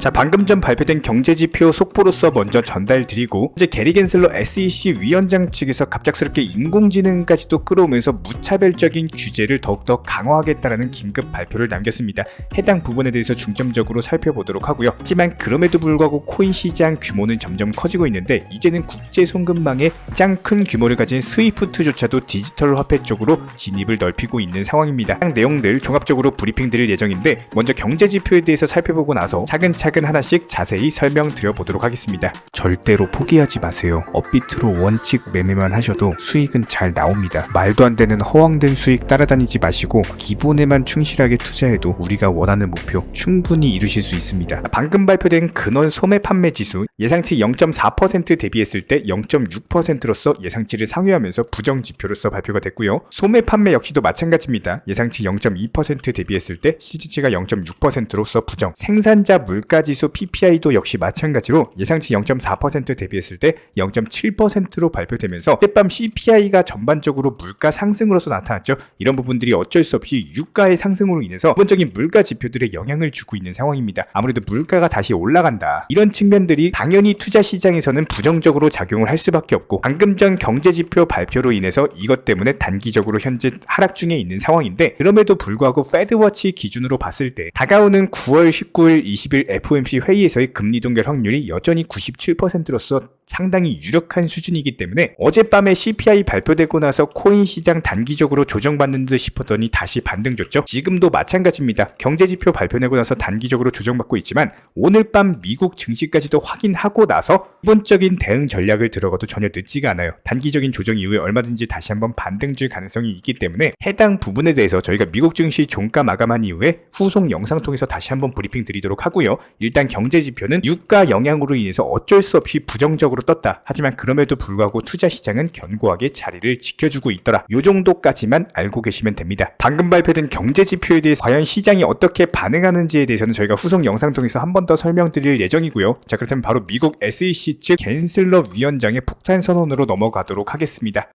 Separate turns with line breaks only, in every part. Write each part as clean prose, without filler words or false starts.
자, 방금 전 발표된 경제지표 속보로서 먼저 전달드리고, 이제 게리 겐슬러 SEC 위원장 측에서 갑작스럽게 인공지능까지도 끌어오면서 무차별적인 규제를 더욱더 강화하겠다라는 긴급 발표를 남겼습니다. 해당 부분에 대해서 중점적으로 살펴보도록 하고요. 하지만 그럼에도 불구하고 코인 시장 규모는 점점 커지고 있는데, 이제는 국제 송금망에 가장 큰 규모를 가진 스위프트조차도 디지털 화폐 쪽으로 진입을 넓히고 있는 상황입니다. 해당 내용들 종합적으로 브리핑 드릴 예정인데, 먼저 경제지표에 대해서 살펴보고 나서 차근차근 하나씩 자세히 설명드려 보도록 하겠습니다. 절대로 포기하지 마세요. 업비트로 원칙 매매만 하셔도 수익은 잘 나옵니다. 말도 안 되는 허황된 수익 따라다니지 마시고 기본에만 충실하게 투자해도 우리가 원하는 목표 충분히 이루실 수 있습니다. 방금 발표된 근원 소매 판매 지수 예상치 0.4% 대비했을 때 0.6%로서 예상치를 상회하면서 부정 지표로서 발표가 됐고요. 소매 판매 역시도 마찬가지입니다. 예상치 0.2% 대비했을 때 실질치가 0.6%로서 부정. 생산자 물가 지수 PPI도 역시 마찬가지로 예상치 0.4% 대비했을 때 0.7%로 발표되면서 어젯밤 CPI가 전반적으로 물가 상승으로서 나타났죠. 이런 부분들이 어쩔 수 없이 유가의 상승으로 인해서 기본적인 물가 지표들에 영향을 주고 있는 상황입니다. 아무래도 물가가 다시 올라간다, 이런 측면들이 당연히 투자 시장에서는 부정적으로 작용을 할 수밖에 없고, 방금 전 경제지표 발표로 인해서 이것 때문에 단기적으로 현재 하락 중에 있는 상황인데, 그럼에도 불구하고 페드워치 기준으로 봤을 때 다가오는 9월 19일 20일 FOMC 회의에서의 금리 동결 확률이 여전히 97%로서 상당히 유력한 수준이기 때문에 어젯밤에 CPI 발표되고 나서 코인 시장 단기적으로 조정받는 듯 싶었더니 다시 반등 줬죠. 지금도 마찬가지입니다. 경제지표 발표내고 나서 단기적으로 조정받고 있지만 오늘 밤 미국 증시까지도 확인하고 나서 기본적인 대응 전략을 들어가도 전혀 늦지가 않아요. 단기적인 조정 이후에 얼마든지 다시 한번 반등 줄 가능성이 있기 때문에 해당 부분에 대해서 저희가 미국 증시 종가 마감한 이후에 후속 영상 통해서 다시 한번 브리핑 드리도록 하고요. 일단 경제지표는 유가 영향으로 인해서 어쩔 수 없이 부정적으로 떴다. 하지만 그럼에도 불구하고 투자 시장은 견고하게 자리를 지켜주고 있더라. 요 정도까지만 알고 계시면 됩니다. 방금 발표된 경제지표에 대해서 과연 시장이 어떻게 반응하는지에 대해서는 저희가 후속 영상 통해서 한 번 더 설명드릴 예정이고요. 자, 그렇다면 바로 미국 SEC 측 겐슬러 위원장의 폭탄 선언으로 넘어가도록 하겠습니다.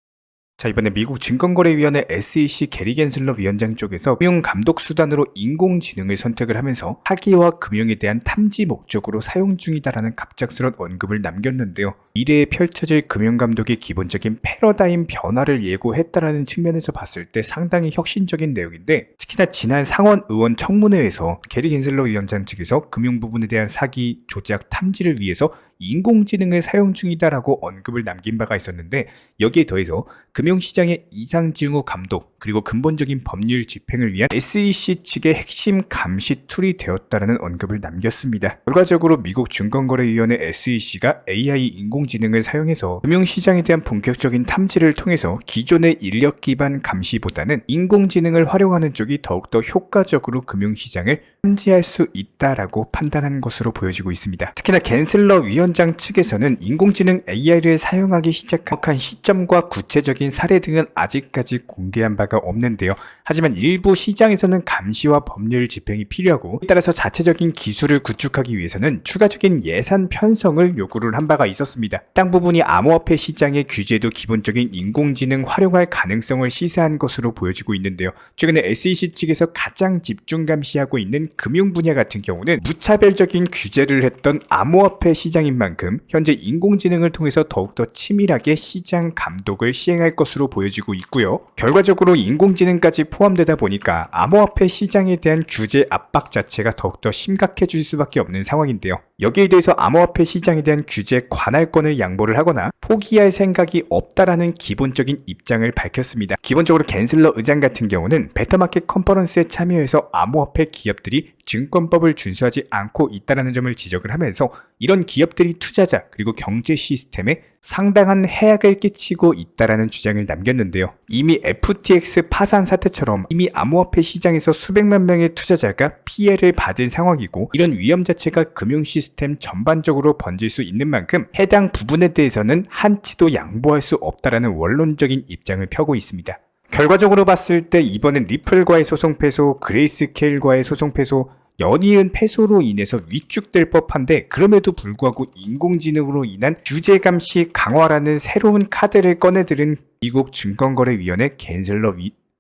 자, 이번에 미국 증권거래위원회 SEC 게리 겐슬러 위원장 쪽에서 금융 감독 수단으로 인공지능을 선택을 하면서 사기와 금융에 대한 탐지 목적으로 사용 중이다라는 갑작스런 언급을 남겼는데요. 미래에 펼쳐질 금융감독의 기본적인 패러다임 변화를 예고했다라는 측면에서 봤을 때 상당히 혁신적인 내용인데, 특히나 지난 상원 의원 청문회에서 게리 겐슬러 위원장 측에서 금융 부분에 대한 사기, 조작, 탐지를 위해서 인공지능을 사용 중이다라고 언급을 남긴 바가 있었는데, 여기에 더해서 금융시장의 이상징후 감독 그리고 근본적인 법률 집행을 위한 SEC 측의 핵심 감시 툴이 되었다라는 언급을 남겼습니다. 결과적으로 미국 증권거래위원회 SEC가 AI 인공지능을 사용해서 금융시장에 대한 본격적인 탐지를 통해서 기존의 인력 기반 감시보다는 인공지능을 활용하는 쪽이 더욱더 효과적으로 금융시장을 탐지할 수 있다라고 판단한 것으로 보여지고 있습니다. 특히나 겐슬러 위원장 측에서는 인공지능 AI를 사용하기 시작한 시점과 구체적인 사례 등은 아직까지 공개한 바가 없는데요. 하지만 일부 시장에서는 감시와 법률 집행이 필요하고, 따라서 자체적인 기술을 구축하기 위해서는 추가적인 예산 편성을 요구를 한 바가 있었습니다. 해당 부분이 암호화폐 시장의 규제도 기본적인 인공지능 활용할 가능성을 시사한 것으로 보여지고 있는데요. 최근에 SEC 측에서 가장 집중 감시하고 있는 금융 분야 같은 경우는 무차별적인 규제를 했던 암호화폐 시장인 만큼 현재 인공지능을 통해서 더욱더 치밀하게 시장 감독을 시행할 것으로 보여지고 있고요. 결과적으로 인공지능까지 포함되다 보니까 암호화폐 시장에 대한 규제 압박 자체가 더욱더 심각해질 수밖에 없는 상황인데요. 여기에 대해서 암호화폐 시장에 대한 규제 관할권을 양보를 하거나 포기할 생각이 없다라는 기본적인 입장을 밝혔습니다. 기본적으로 겐슬러 의장 같은 경우는 베터마켓 컨퍼런스에 참여해서 암호화폐 기업들이 증권법을 준수하지 않고 있다는 점을 지적을 하면서 이런 기업들이 투자자 그리고 경제 시스템에 상당한 해악을 끼치고 있다는 주장을 남겼는데요. 이미 FTX 파산 사태처럼 이미 암호화폐 시장에서 수백만 명의 투자자가 피해를 받은 상황이고, 이런 위험 자체가 금융 시스템 전반적으로 번질 수 있는 만큼 해당 부분에 대해서는 한치도 양보할 수 없다라는 원론적인 입장을 펴고 있습니다. 결과적으로 봤을 때 이번엔 리플과의 소송 패소, 그레이스케일과의 소송 패소, 연이은 패소로 인해서 위축될 법한데, 그럼에도 불구하고 인공지능으로 인한 규제 감시 강화라는 새로운 카드를 꺼내들은 미국 증권거래위원회 겐슬러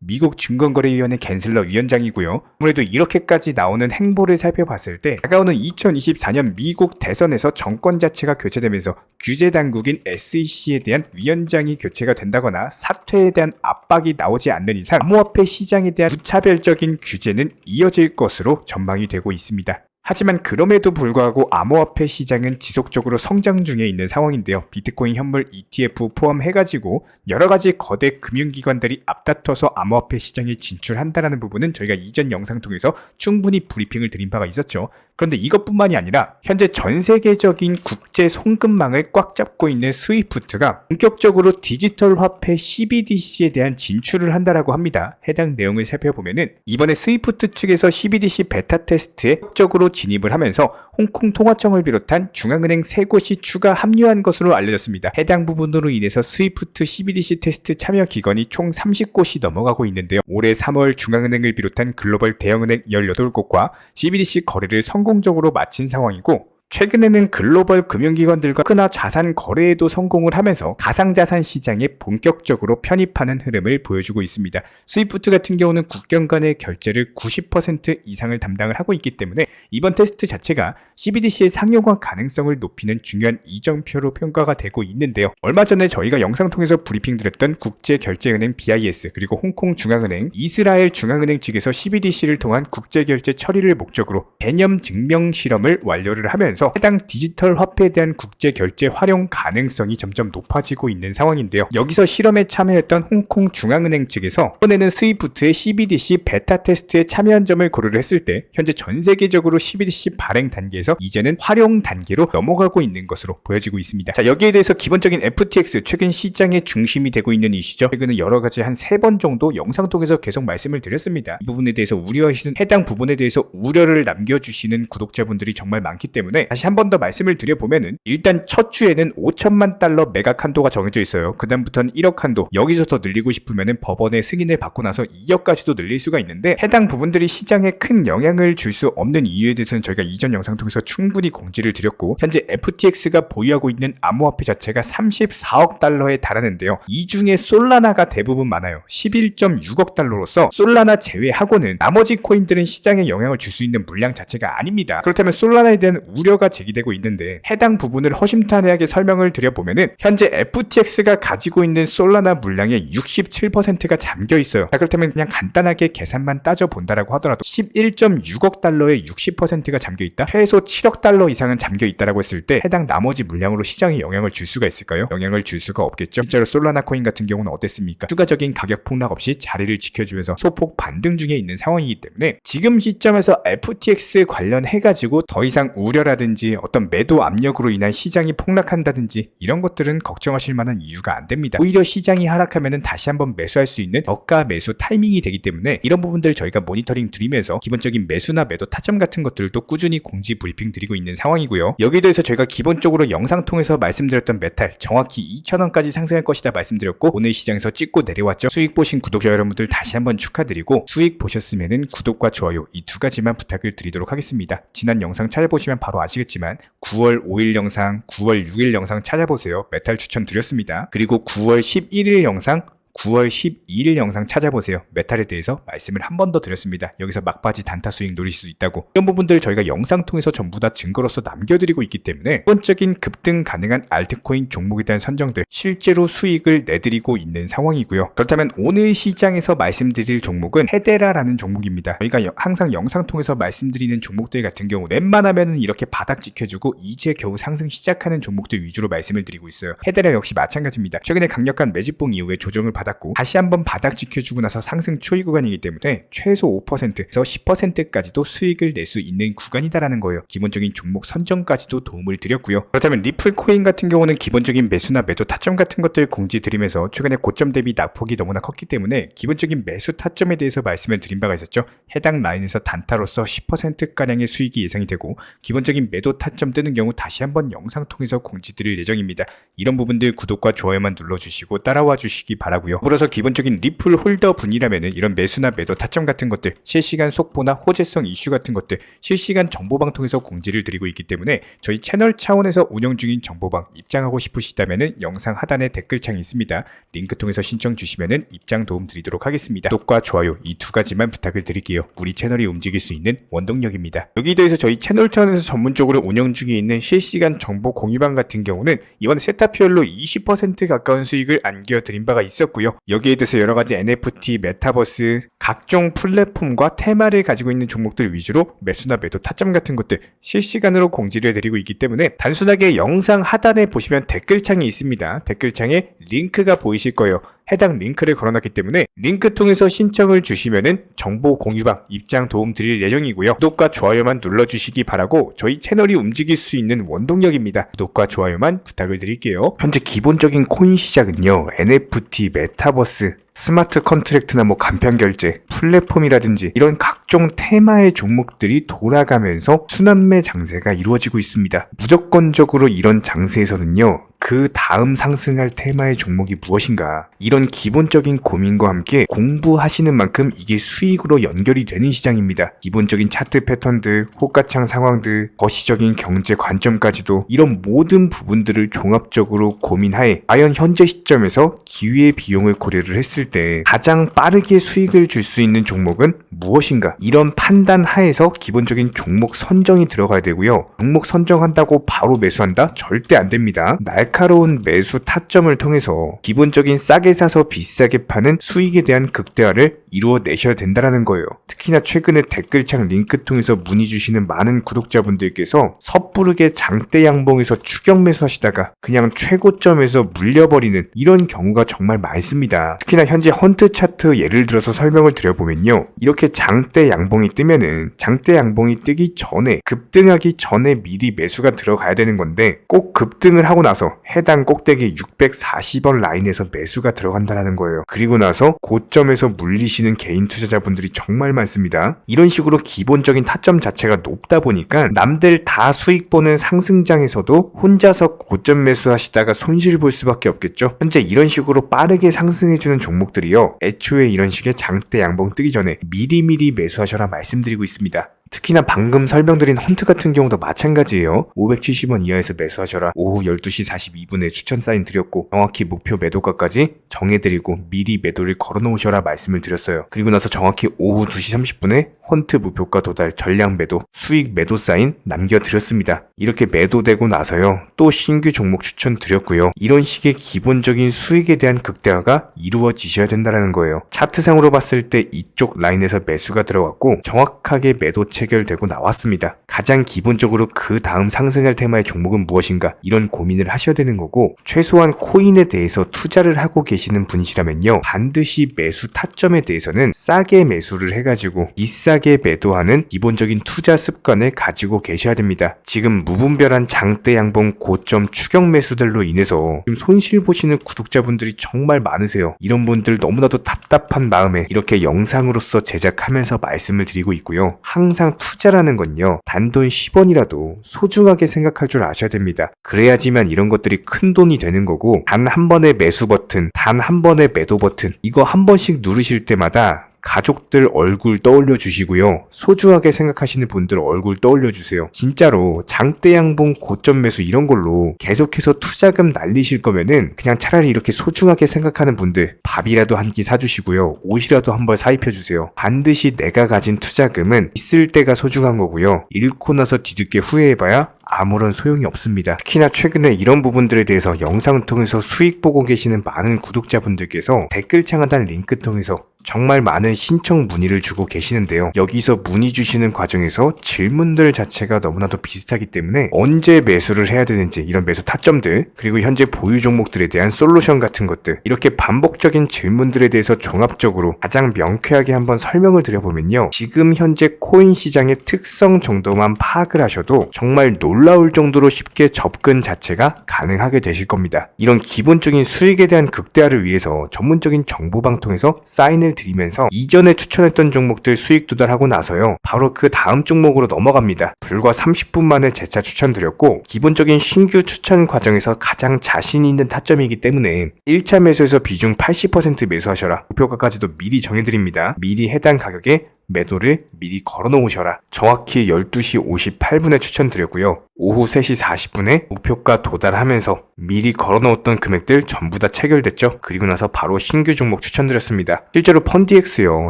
미국 증권거래위원회 갠슬러 위원장이고요. 아무래도 이렇게까지 나오는 행보를 살펴봤을 때 다가오는 2024년 미국 대선에서 정권 자체가 교체되면서 규제 당국인 SEC에 대한 위원장이 교체가 된다거나 사퇴에 대한 압박이 나오지 않는 이상 암호화폐 시장에 대한 무차별적인 규제는 이어질 것으로 전망이 되고 있습니다. 하지만 그럼에도 불구하고 암호화폐 시장은 지속적으로 성장 중에 있는 상황인데요. 비트코인 현물 ETF 포함해가지고 여러가지 거대 금융기관들이 앞다퉈서 암호화폐 시장에 진출한다는 부분은 저희가 이전 영상 통해서 충분히 브리핑을 드린 바가 있었죠. 그런데 이것뿐만이 아니라 현재 전 세계적인 국제 송금망을 꽉 잡고 있는 스위프트가 본격적으로 디지털 화폐 CBDC에 대한 진출을 한다라고 합니다. 해당 내용을 살펴보면은 이번에 스위프트 측에서 CBDC 베타 테스트에 적극적으로 진입을 하면서 홍콩 통화청을 비롯한 중앙은행 3곳이 추가 합류한 것으로 알려졌습니다. 해당 부분으로 인해서 스위프트 CBDC 테스트 참여 기관이 총 30곳이 넘어가고 있는데요. 올해 3월 중앙은행을 비롯한 글로벌 대형은행 18곳과 CBDC 거래를 성공적으로 마친 상황이고, 최근에는 글로벌 금융기관들과 크나 자산 거래에도 성공을 하면서 가상자산 시장에 본격적으로 편입하는 흐름을 보여주고 있습니다. 스위프트 같은 경우는 국경 간의 결제를 90% 이상을 담당을 하고 있기 때문에 이번 테스트 자체가 CBDC의 상용화 가능성을 높이는 중요한 이정표로 평가가 되고 있는데요. 얼마 전에 저희가 영상 통해서 브리핑 드렸던 국제결제은행 BIS 그리고 홍콩 중앙은행, 이스라엘 중앙은행 측에서 CBDC를 통한 국제결제 처리를 목적으로 개념 증명 실험을 완료를 하면서 해당 디지털 화폐에 대한 국제 결제 활용 가능성이 점점 높아지고 있는 상황인데요. 여기서 실험에 참여했던 홍콩 중앙은행 측에서 이번에는 스위프트의 CBDC 베타 테스트에 참여한 점을 고려를 했을 때 현재 전 세계적으로 CBDC 발행 단계에서 이제는 활용 단계로 넘어가고 있는 것으로 보여지고 있습니다. 자, 여기에 대해서 기본적인 FTX 최근 시장의 중심이 되고 있는 이슈죠. 최근에 여러가지 한 3번 정도 영상 통해서 계속 말씀을 드렸습니다. 이 부분에 대해서 우려하시는, 해당 부분에 대해서 우려를 남겨주시는 구독자분들이 정말 많기 때문에 다시 한 번 더 말씀을 드려보면은, 일단 첫 주에는 5천만 달러 매각 한도가 정해져 있어요. 그 다음부터는 1억 한도, 여기서 더 늘리고 싶으면은 법원의 승인을 받고 나서 2억까지도 늘릴 수가 있는데, 해당 부분들이 시장에 큰 영향을 줄 수 없는 이유에 대해서는 저희가 이전 영상 통해서 충분히 공지를 드렸고, 현재 FTX가 보유하고 있는 암호화폐 자체가 34억 달러에 달하는데요. 이 중에 솔라나가 대부분 많아요. 11.6억 달러로서 솔라나 제외하고는 나머지 코인들은 시장에 영향을 줄 수 있는 물량 자체가 아닙니다. 그렇다면 솔라나에 대한 우려가 제기되고 있는데, 해당 부분을 허심탄회하게 설명을 드려보면은 현재 FTX가 가지고 있는 솔라나 물량의 67%가 잠겨 있어요. 자, 그렇다면 그냥 간단하게 계산만 따져본다라고 하더라도 11.6억 달러의 60%가 잠겨 있다? 최소 7억 달러 이상은 잠겨 있다라고 했을 때 해당 나머지 물량으로 시장에 영향을 줄 수가 있을까요? 영향을 줄 수가 없겠죠. 실제로 솔라나 코인 같은 경우는 어땠습니까? 추가적인 가격 폭락 없이 자리를 지켜주면서 소폭 반등 중에 있는 상황이기 때문에 지금 시점에서 FTX 관련해가지고 더 이상 우려라든지 어떤 매도 압력으로 인한 시장이 폭락한다든지 이런 것들은 걱정하실 만한 이유가 안 됩니다. 오히려 시장이 하락하면은 다시 한번 매수할 수 있는 저가 매수 타이밍이 되기 때문에 이런 부분들 저희가 모니터링 드리면서 기본적인 매수나 매도 타점 같은 것들도 꾸준히 공지 브리핑 드리고 있는 상황이고요. 여기에 대해서 저희가 기본적으로 영상 통해서 말씀드렸던 메탈 정확히 2,000원까지 상승할 것이다 말씀드렸고, 오늘 시장에서 찍고 내려왔죠. 수익 보신 구독자 여러분들 다시 한번 축하드리고, 수익 보셨으면은 구독과 좋아요 이 2가지만 부탁을 드리도록 하겠습니다. 지난 영상 찾아보시면 바로 아시겠지만 9월 5일 영상, 9월 6일 영상 찾아보세요. 메탈 추천 드렸습니다. 그리고 9월 11일 영상, 9월 12일 영상 찾아보세요. 메탈에 대해서 말씀을 한 번 더 드렸습니다. 여기서 막바지 단타 수익 노릴 수 있다고. 이런 부분들 저희가 영상 통해서 전부 다 증거로서 남겨드리고 있기 때문에 기본적인 급등 가능한 알트코인 종목에 대한 선정들 실제로 수익을 내드리고 있는 상황이고요. 그렇다면 오늘 시장에서 말씀드릴 종목은 헤데라라는 종목입니다. 저희가 항상 영상 통해서 말씀드리는 종목들 같은 경우 웬만하면 이렇게 바닥 지켜주고 이제 겨우 상승 시작하는 종목들 위주로 말씀을 드리고 있어요. 헤데라 역시 마찬가지입니다. 최근에 강력한 매집봉 이후에 조정을 받았고 다시 한번 바닥 지켜주고 나서 상승 초이 구간이기 때문에 최소 5%에서 10%까지도 수익을 낼 수 있는 구간이다라는 거예요. 기본적인 종목 선정까지도 도움을 드렸고요. 그렇다면 리플 코인 같은 경우는 기본적인 매수나 매도 타점 같은 것들 공지 드리면서 최근에 고점 대비 낙폭이 너무나 컸기 때문에 기본적인 매수 타점에 대해서 말씀을 드린 바가 있었죠. 해당 라인에서 단타로서 10%가량의 수익이 예상이 되고, 기본적인 매도 타점 뜨는 경우 다시 한번 영상 통해서 공지 드릴 예정입니다. 이런 부분들 구독과 좋아요만 눌러주시고 따라와 주시기 바라고요. 되고요. 물어서 기본적인 리플 홀더 분이라면은 이런 매수나 매도 타점 같은 것들, 실시간 속보나 호재성 이슈 같은 것들 실시간 정보방 통해서 공지를 드리고 있기 때문에 저희 채널 차원에서 운영 중인 정보방 입장하고 싶으시다면은 영상 하단에 댓글창이 있습니다. 링크 통해서 신청 주시면은 입장 도움 드리도록 하겠습니다. 구독과 좋아요 이 두 가지만 부탁을 드릴게요. 우리 채널이 움직일 수 있는 원동력입니다. 여기에 더해서 저희 채널 차원에서 전문적으로 운영 중에 있는 실시간 정보 공유방 같은 경우는 이번에 세타피얼로 20% 가까운 수익을 안겨드린 바가 있었고요. 여기에 대해서 여러가지 NFT, 메타버스, 각종 플랫폼과 테마를 가지고 있는 종목들 위주로 매수나 매도 타점 같은 것들 실시간으로 공지를 드리고 있기 때문에 단순하게 영상 하단에 보시면 댓글창이 있습니다. 댓글창에 링크가 보이실 거예요. 해당 링크를 걸어놨기 때문에 링크 통해서 신청을 주시면은 정보 공유방 입장 도움 드릴 예정이고요. 구독과 좋아요만 눌러주시기 바라고 저희 채널이 움직일 수 있는 원동력입니다. 구독과 좋아요만 부탁을 드릴게요. 현재 기본적인 코인 시장은요, NFT, 메타버스, 스마트 컨트랙트나 간편 결제, 플랫폼이라든지 이런 각종 테마의 종목들이 돌아가면서 순환매 장세가 이루어지고 있습니다. 무조건적으로 이런 장세에서는요, 그 다음 상승할 테마의 종목이 무엇인가, 이런 기본적인 고민과 함께 공부하시는 만큼 이게 수익으로 연결이 되는 시장입니다. 기본적인 차트 패턴들, 호가창 상황들, 거시적인 경제 관점까지도 이런 모든 부분들을 종합적으로 고민하에 과연 현재 시점에서 기회의 비용을 고려를 했을 때 가장 빠르게 수익을 줄 수 있는 종목은 무엇인가, 이런 판단 하에서 기본적인 종목 선정이 들어가야 되고요. 종목 선정한다고 바로 매수한다? 절대 안 됩니다. 날카로운 매수 타점을 통해서 기본적인 싸게 사서 비싸게 파는 수익에 대한 극대화를 이루어내셔야 된다는 거예요. 특히나 최근에 댓글창 링크 통해서 문의 주시는 많은 구독자분들께서 섣부르게 장대 양봉에서 추격 매수하시다가 그냥 최고점에서 물려버리는 이런 경우가 정말 많습니다. 특히나 현재 헌트 차트 예를 들어서 설명을 드려보면요, 이렇게 장대 양봉이 뜨면은 장대 양봉이 뜨기 전에, 급등하기 전에 미리 매수가 들어가야 되는 건데 꼭 급등을 하고 나서 해당 꼭대기 640원 라인에서 매수가 들어간다는 거예요. 그리고 나서 고점에서 물리시는 개인 투자자분들이 정말 많습니다. 이런 식으로 기본적인 타점 자체가 높다 보니까 남들 다 수익 보는 상승장에서도 혼자서 고점 매수하시다가 손실 볼 수밖에 없겠죠. 현재 이런 식으로 빠르게 상승해주는 종목들이요, 애초에 이런 식의 장대 양봉 뜨기 전에 미리미리 매수하셔라 말씀드리고 있습니다. 특히나 방금 설명드린 헌트 같은 경우도 마찬가지예요. 570원 이하에서 매수하셔라. 오후 12시 42분에 추천 사인 드렸고 정확히 목표 매도가까지 정해드리고 미리 매도를 걸어놓으셔라 말씀을 드렸어요. 그리고 나서 정확히 오후 2시 30분에 헌트 목표가 도달 전량 매도 수익 매도 사인 남겨드렸습니다. 이렇게 매도되고 나서요, 또 신규 종목 추천 드렸고요. 이런 식의 기본적인 수익에 대한 극대화가 이루어지셔야 된다는 거예요. 차트상으로 봤을 때 이쪽 라인에서 매수가 들어갔고 정확하게 매도 체결되고 나왔습니다. 가장 기본적으로 그 다음 상승할 테마의 종목은 무엇인가, 이런 고민을 하셔야 되는 거고, 최소한 코인에 대해서 투자를 하고 계시는 분이시라면요, 반드시 매수 타점에 대해서는 싸게 매수를 해가지고 비싸게 매도하는 기본적인 투자 습관을 가지고 계셔야 됩니다. 지금 무분별한 장대 양봉 고점 추격 매수들로 인해서 지금 손실 보시는 구독자분들이 정말 많으세요. 이런 분들 너무나도 답답한 마음에 이렇게 영상으로서 제작하면서 말씀을 드리고 있고요. 항상 투자라는 건요, 단돈 10원이라도 소중하게 생각할 줄 아셔야 됩니다. 그래야지만 이런 것들이 큰 돈이 되는 거고, 단 한 번의 매수 버튼, 단 한 번의 매도 버튼, 이거 한 번씩 누르실 때마다 가족들 얼굴 떠올려 주시고요, 소중하게 생각하시는 분들 얼굴 떠올려 주세요. 진짜로 장대 양봉 고점 매수 이런 걸로 계속해서 투자금 날리실 거면은 그냥 차라리 이렇게 소중하게 생각하는 분들 밥이라도 한 끼 사주시고요, 옷이라도 한 벌 사입혀 주세요. 반드시 내가 가진 투자금은 있을 때가 소중한 거고요, 잃고 나서 뒤늦게 후회해봐야 아무런 소용이 없습니다. 특히나 최근에 이런 부분들에 대해서 영상을 통해서 수익 보고 계시는 많은 구독자분들께서 댓글창 하단 링크 통해서 정말 많은 신청 문의를 주고 계시는데요. 여기서 문의 주시는 과정에서 질문들 자체가 너무나도 비슷하기 때문에 언제 매수를 해야 되는지, 이런 매수 타점들, 그리고 현재 보유 종목들에 대한 솔루션 같은 것들, 이렇게 반복적인 질문들에 대해서 종합적으로 가장 명쾌하게 한번 설명을 드려보면요, 지금 현재 코인 시장의 특성 정도만 파악을 하셔도 정말 놀라운 놀라울 정도로 쉽게 접근 자체가 가능하게 되실 겁니다. 이런 기본적인 수익에 대한 극대화를 위해서 전문적인 정보방통에서 사인을 드리면서 이전에 추천했던 종목들 수익 도달하고 나서요, 바로 그 다음 종목으로 넘어갑니다. 불과 30분 만에 재차 추천드렸고, 기본적인 신규 추천 과정에서 가장 자신 있는 타점이기 때문에 1차 매수에서 비중 80% 매수하셔라, 목표가까지도 미리 정해드립니다. 미리 해당 가격에 매도를 미리 걸어놓으셔라. 정확히 12시 58분에 추천드렸고요. 오후 3시 40분에 목표가 도달하면서 미리 걸어놓았던 금액들 전부 다 체결됐죠. 그리고 나서 바로 신규 종목 추천드렸습니다. 실제로 펀디엑스요,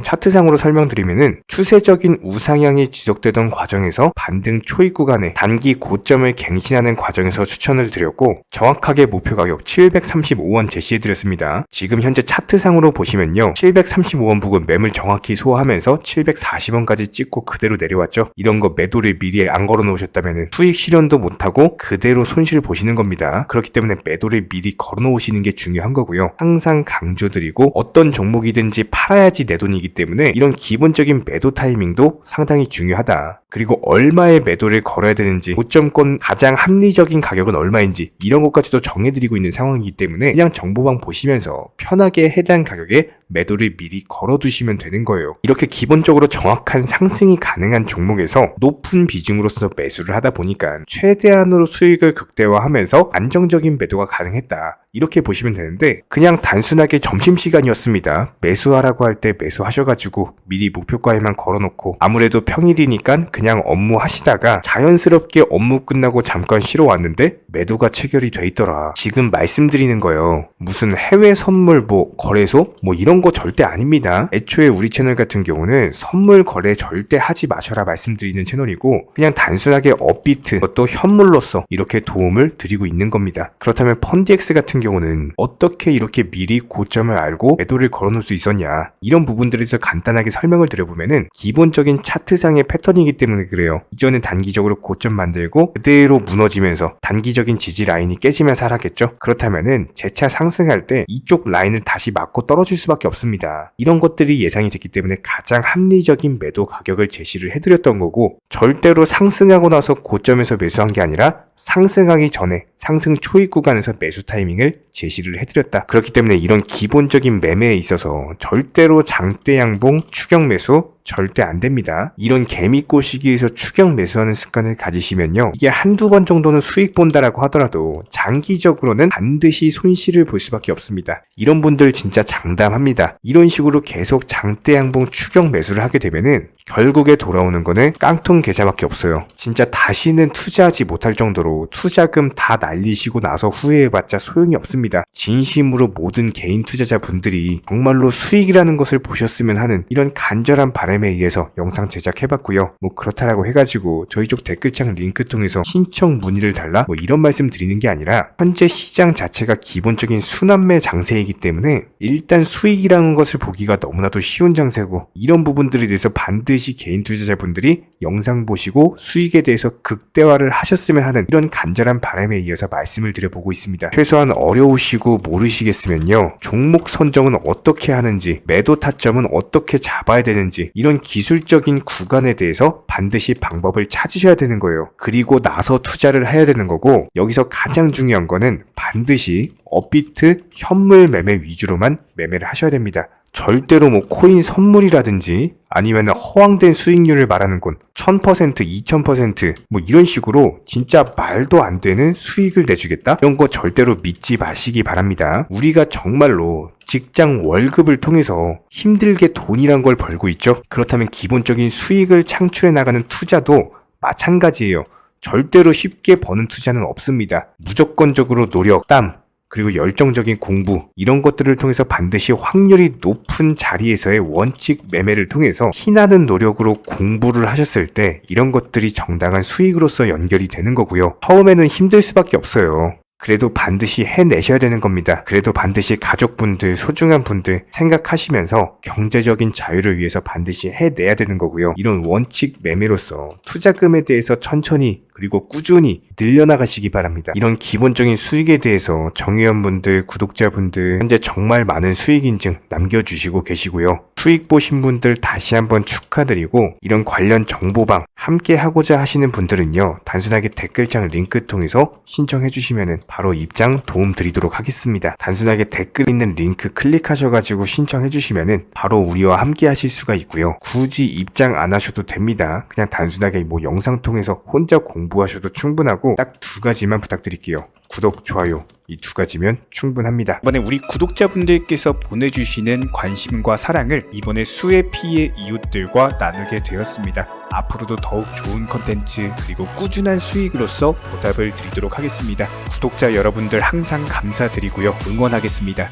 차트상으로 설명드리면은 추세적인 우상향이 지속되던 과정에서 반등 초입 구간에 단기 고점을 갱신하는 과정에서 추천을 드렸고, 정확하게 목표 가격 735원 제시해드렸습니다. 지금 현재 차트상으로 보시면요, 735원 부근 매물 정확히 소화하면서 740원까지 찍고 그대로 내려왔죠. 이런 거 매도를 미리 안 걸어 놓으셨다면 수익 실현도 못하고 그대로 손실 보시는 겁니다. 그렇기 때문에 매도를 미리 걸어 놓으시는 게 중요한 거고요. 항상 강조드리고, 어떤 종목이든지 팔아야지 내 돈이기 때문에 이런 기본적인 매도 타이밍도 상당히 중요하다. 그리고 얼마의 매도를 걸어야 되는지, 고점권 가장 합리적인 가격은 얼마인지 이런 것까지도 정해드리고 있는 상황이기 때문에 그냥 정보방 보시면서 편하게 해당 가격에 매도를 미리 걸어두시면 되는 거예요. 이렇게 기본적으로 정확한 상승이 가능한 종목에서 높은 비중으로서 매수를 하다 보니까 최대한으로 수익을 극대화하면서 안정적인 매도가 가능했다, 이렇게 보시면 되는데, 그냥 단순하게 점심시간이었습니다, 매수하라고 할 때 매수하셔가지고 미리 목표가에만 걸어놓고 아무래도 평일이니까 그냥 업무 하시다가 자연스럽게 업무 끝나고 잠깐 쉬러 왔는데 매도가 체결이 돼 있더라. 지금 말씀드리는 거예요, 무슨 해외 선물 거래소 이런 거 절대 아닙니다. 애초에 우리 채널 같은 경우는 선물 거래 절대 하지 마셔라 말씀드리는 채널이고, 그냥 단순하게 업비트, 그것도 현물로서 이렇게 도움을 드리고 있는 겁니다. 그렇다면 펀디엑스 같은 경우는 어떻게 이렇게 미리 고점을 알고 매도를 걸어놓을 수 있었냐, 이런 부분들에 대해서 간단하게 설명을 드려보면은 기본적인 차트상의 패턴이기 때문에 그래요. 이전에 단기적으로 고점 만들고 그대로 무너지면서 단기적인 지지 라인이 깨지면서 하락했죠. 그렇다면은 재차 상승할 때 이쪽 라인을 다시 맞고 떨어질 수밖에 없습니다. 이런 것들이 예상이 됐기 때문에 가장 합리적인 매도 가격을 제시를 해드렸던 거고, 절대로 상승하고 나서 고점에서 매수한 게 아니라 상승하기 전에 상승 초입 구간에서 매수 타이밍을 제시를 해드렸다. 그렇기 때문에 이런 기본적인 매매에 있어서 절대로 장대 양봉 추격 매수 절대 안 됩니다. 이런 개미꼬 시기에서 추격 매수하는 습관을 가지시면요, 이게 한두 번 정도는 수익 본다라고 하더라도 장기적으로는 반드시 손실을 볼 수밖에 없습니다. 이런 분들 진짜 장담합니다. 이런 식으로 계속 장대 양봉 추격 매수를 하게 되면은 결국에 돌아오는 거는 깡통 계좌밖에 없어요. 진짜 다시는 투자하지 못할 정도로 투자금 다 날리시고 나서 후회해봤자 소용이 없습니다. 진심으로 모든 개인 투자자분들이 정말로 수익이라는 것을 보셨으면 하는 이런 간절한 바람에 의해서 영상 제작해봤고요. 그렇다라고 해가지고 저희 쪽 댓글창 링크 통해서 신청 문의를 달라 이런 말씀 드리는 게 아니라, 현재 시장 자체가 기본적인 순환매 장세이기 때문에 일단 수익이라는 것을 보기가 너무나도 쉬운 장세고, 이런 부분들에 대해서 반드시 개인 투자자분들이 영상 보시고 수익에 대해서 극대화를 하셨으면 하는 이런 간절한 바람에 이어서 말씀을 드려보고 있습니다. 최소한 어려우시고 모르시겠으면요, 종목 선정은 어떻게 하는지, 매도 타점은 어떻게 잡아야 되는지, 이런 기술적인 구간에 대해서 반드시 방법을 찾으셔야 되는 거예요. 그리고 나서 투자를 해야 되는 거고, 여기서 가장 중요한 거는 반드시 업비트 현물 매매 위주로만 매매를 하셔야 됩니다. 절대로 코인 선물이라든지 아니면 허황된 수익률을 말하는 건 1000%, 2000% 이런 식으로 진짜 말도 안 되는 수익을 내주겠다? 이런 거 절대로 믿지 마시기 바랍니다. 우리가 정말로 직장 월급을 통해서 힘들게 돈이란 걸 벌고 있죠. 그렇다면 기본적인 수익을 창출해 나가는 투자도 마찬가지예요. 절대로 쉽게 버는 투자는 없습니다. 무조건적으로 노력, 땀, 그리고 열정적인 공부, 이런 것들을 통해서 반드시 확률이 높은 자리에서의 원칙 매매를 통해서 피나는 노력으로 공부를 하셨을 때 이런 것들이 정당한 수익으로서 연결이 되는 거고요. 처음에는 힘들 수밖에 없어요. 그래도 반드시 해내셔야 되는 겁니다. 그래도 반드시 가족분들, 소중한 분들 생각하시면서 경제적인 자유를 위해서 반드시 해내야 되는 거고요. 이런 원칙 매매로서 투자금에 대해서 천천히 그리고 꾸준히 늘려나가시기 바랍니다. 이런 기본적인 수익에 대해서 정의원분들, 구독자분들 현재 정말 많은 수익 인증 남겨주시고 계시고요.
수익 보신 분들 다시 한번 축하드리고, 이런 관련 정보방 함께 하고자 하시는 분들은요, 단순하게 댓글창 링크 통해서 신청해 주시면은 바로 입장 도움 드리도록 하겠습니다. 단순하게 댓글 있는 링크 클릭하셔가지고 신청해 주시면은 바로 우리와 함께 하실 수가 있고요. 굳이 입장 안 하셔도 됩니다. 그냥 단순하게 뭐 영상 통해서 혼자 공부하셔도 충분하고, 딱 두 가지만 부탁드릴게요. 구독, 좋아요. 이 두 가지면 충분합니다.
이번에 우리 구독자분들께서 보내주시는 관심과 사랑을 이번에 수해 피해 이웃들과 나누게 되었습니다. 앞으로도 더욱 좋은 컨텐츠 그리고 꾸준한 수익으로서 보답을 드리도록 하겠습니다. 구독자 여러분들 항상 감사드리고요. 응원하겠습니다.